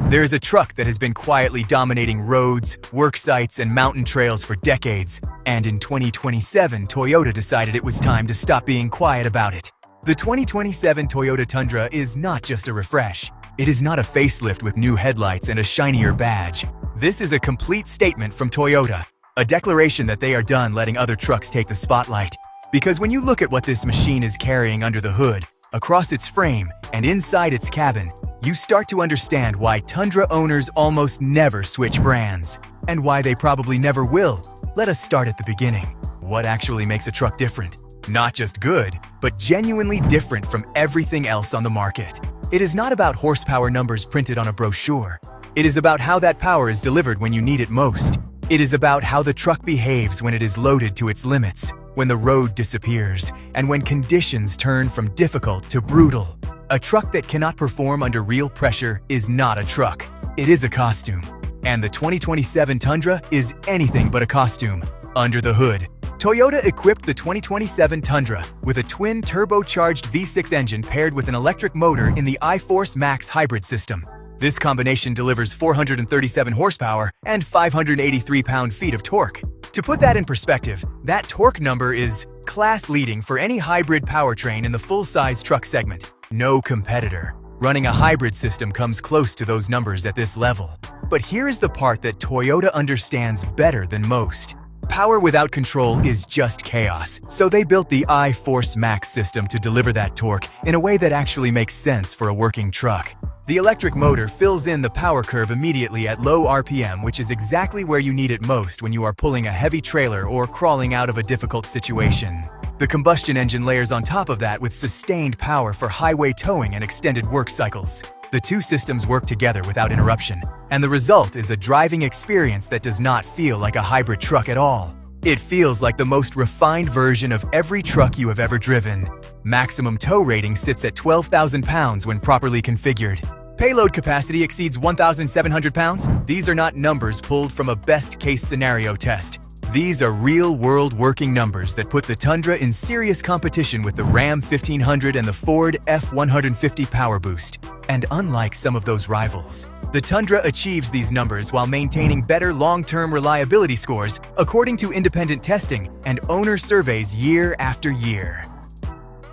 There's a truck that has been quietly dominating roads, work sites, and mountain trails for decades, and in 2027, Toyota decided it was time to stop being quiet about it. The 2027 Toyota Tundra is not just a refresh. It is not a facelift with new headlights and a shinier badge. This is a complete statement from Toyota, a declaration that they are done letting other trucks take the spotlight. Because when you look at what this machine is carrying under the hood, across its frame, and inside its cabin, you start to understand why Tundra owners almost never switch brands, and why they probably never will. Let us start at the beginning. What actually makes a truck different? Not just good, but genuinely different from everything else on the market. It is not about horsepower numbers printed on a brochure. It is about how that power is delivered when you need it most. It is about how the truck behaves when it is loaded to its limits, when the road disappears, and when conditions turn from difficult to brutal. A truck that cannot perform under real pressure is not a truck. It is a costume. And the 2027 Tundra is anything but a costume. Under the hood, Toyota equipped the 2027 Tundra with a twin turbocharged V6 engine paired with an electric motor in the iForce Max hybrid system. This combination delivers 437 horsepower and 583 pound-feet of torque. To put that in perspective, that torque number is class-leading for any hybrid powertrain in the full-size truck segment. No competitor running a hybrid system comes close to those numbers at this level. But here is the part that Toyota understands better than most. Power without control is just chaos, so they built the iForce Max system to deliver that torque in a way that actually makes sense for a working truck. The electric motor fills in the power curve immediately at low RPM, which is exactly where you need it most when you are pulling a heavy trailer or crawling out of a difficult situation. The combustion engine layers on top of that with sustained power for highway towing and extended work cycles. The two systems work together without interruption, and the result is a driving experience that does not feel like a hybrid truck at all. It feels like the most refined version of every truck you have ever driven. Maximum tow rating sits at 12,000 pounds when properly configured. Payload capacity exceeds 1,700 pounds. These are not numbers pulled from a best-case scenario test. These are real-world working numbers that put the Tundra in serious competition with the Ram 1500 and the Ford F-150 Power Boost. And unlike some of those rivals, the Tundra achieves these numbers while maintaining better long-term reliability scores according to independent testing and owner surveys year after year.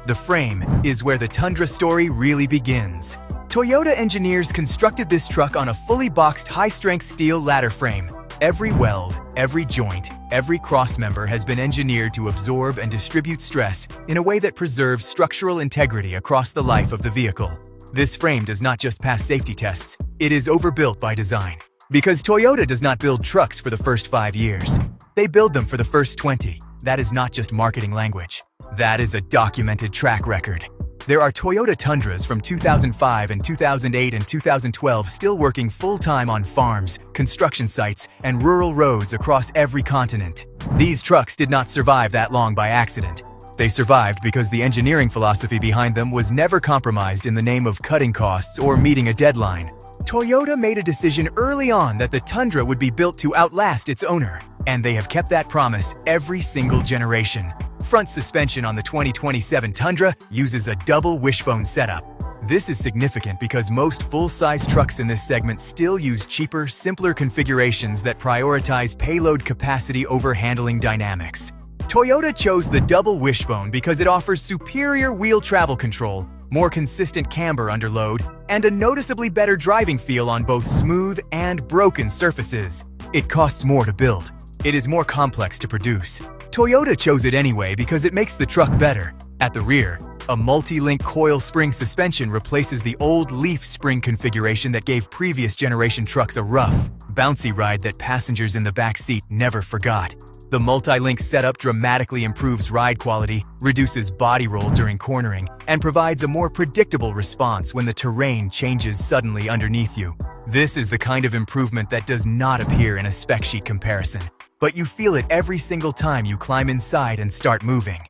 The frame is where the Tundra story really begins. Toyota engineers constructed this truck on a fully boxed high-strength steel ladder frame. Every weld, every joint, every crossmember has been engineered to absorb and distribute stress in a way that preserves structural integrity across the life of the vehicle. This frame does not just pass safety tests, it is overbuilt by design. Because Toyota does not build trucks for the first 5 years. They build them for the first 20. That is not just marketing language. That is a documented track record. There are Toyota Tundras from 2005 and 2008 and 2012 still working full-time on farms, construction sites, and rural roads across every continent. These trucks did not survive that long by accident. They survived because the engineering philosophy behind them was never compromised in the name of cutting costs or meeting a deadline. Toyota made a decision early on that the Tundra would be built to outlast its owner, and they have kept that promise every single generation. Front suspension on the 2027 Tundra uses a double wishbone setup. This is significant because most full-size trucks in this segment still use cheaper, simpler configurations that prioritize payload capacity over handling dynamics. Toyota chose the double wishbone because it offers superior wheel travel control, more consistent camber under load, and a noticeably better driving feel on both smooth and broken surfaces. It costs more to build. It is more complex to produce. Toyota chose it anyway because it makes the truck better. At the rear, a multi-link coil spring suspension replaces the old leaf spring configuration that gave previous generation trucks a rough, bouncy ride that passengers in the back seat never forgot. The multi-link setup dramatically improves ride quality, reduces body roll during cornering, and provides a more predictable response when the terrain changes suddenly underneath you. This is the kind of improvement that does not appear in a spec sheet comparison, but you feel it every single time you climb inside and start moving.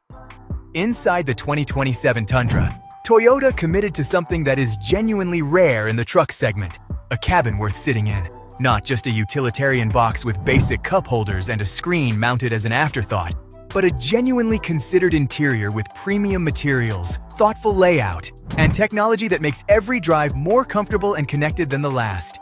Inside the 2027 Tundra, Toyota committed to something that is genuinely rare in the truck segment, a cabin worth sitting in. Not just a utilitarian box with basic cup holders and a screen mounted as an afterthought, but a genuinely considered interior with premium materials, thoughtful layout, and technology that makes every drive more comfortable and connected than the last.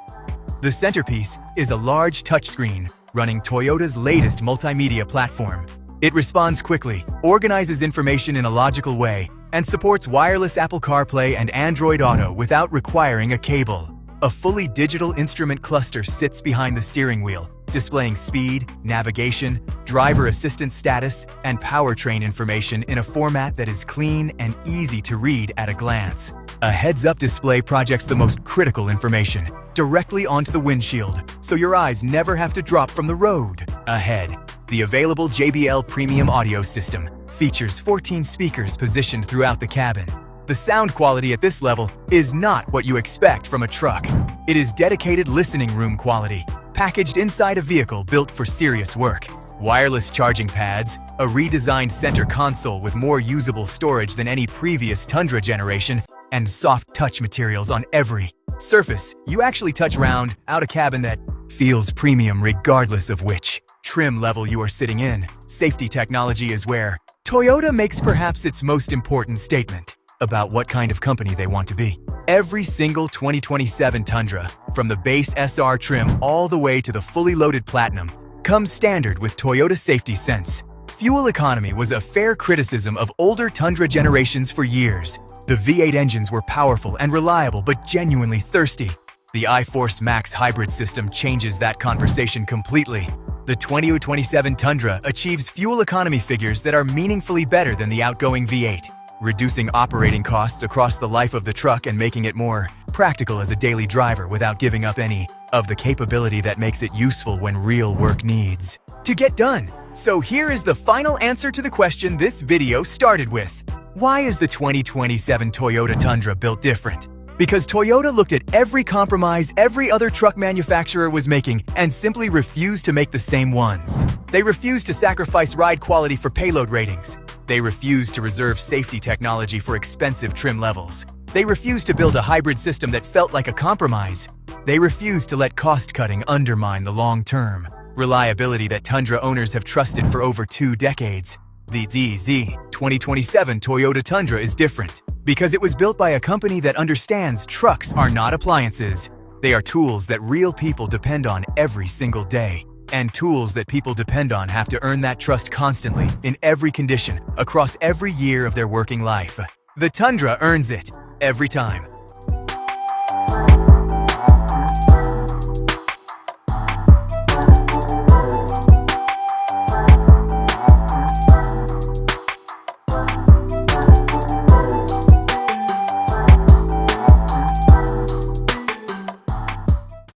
The centerpiece is a large touchscreen running Toyota's latest multimedia platform. It responds quickly, organizes information in a logical way, and supports wireless Apple CarPlay and Android Auto without requiring a cable. A fully digital instrument cluster sits behind the steering wheel, displaying speed, navigation, driver assistance status, and powertrain information in a format that is clean and easy to read at a glance. A heads-up display projects the most critical information directly onto the windshield, so your eyes never have to drop from the road. Ahead, the available JBL premium audio system features 14 speakers positioned throughout the cabin. The sound quality at this level is not what you expect from a truck. It is dedicated listening room quality, packaged inside a vehicle built for serious work. Wireless charging pads, a redesigned center console with more usable storage than any previous Tundra generation, and soft touch materials on every surface. You actually touch round out a cabin that feels premium regardless of which trim level you are sitting in. Safety technology is where Toyota makes perhaps its most important statement about what kind of company they want to be. Every single 2027 Tundra, from the base SR trim all the way to the fully loaded Platinum, comes standard with Toyota Safety Sense. Fuel economy was a fair criticism of older Tundra generations for years. The V8 engines were powerful and reliable but genuinely thirsty. The iForce Max hybrid system changes that conversation completely. The 2027 Tundra achieves fuel economy figures that are meaningfully better than the outgoing V8, reducing operating costs across the life of the truck and making it more practical as a daily driver without giving up any of the capability that makes it useful when real work needs to get done. So here is the final answer to the question this video started with. Why is the 2027 Toyota Tundra built different? Because Toyota looked at every compromise every other truck manufacturer was making and simply refused to make the same ones. They refused to sacrifice ride quality for payload ratings. They refused to reserve safety technology for expensive trim levels. They refused to build a hybrid system that felt like a compromise. They refused to let cost-cutting undermine the long-term reliability that Tundra owners have trusted for over 2 decades. The 2027 Toyota Tundra is different because it was built by a company that understands trucks are not appliances. They are tools that real people depend on every single day. And tools that people depend on have to earn that trust constantly, in every condition, across every year of their working life. The Tundra earns it every time.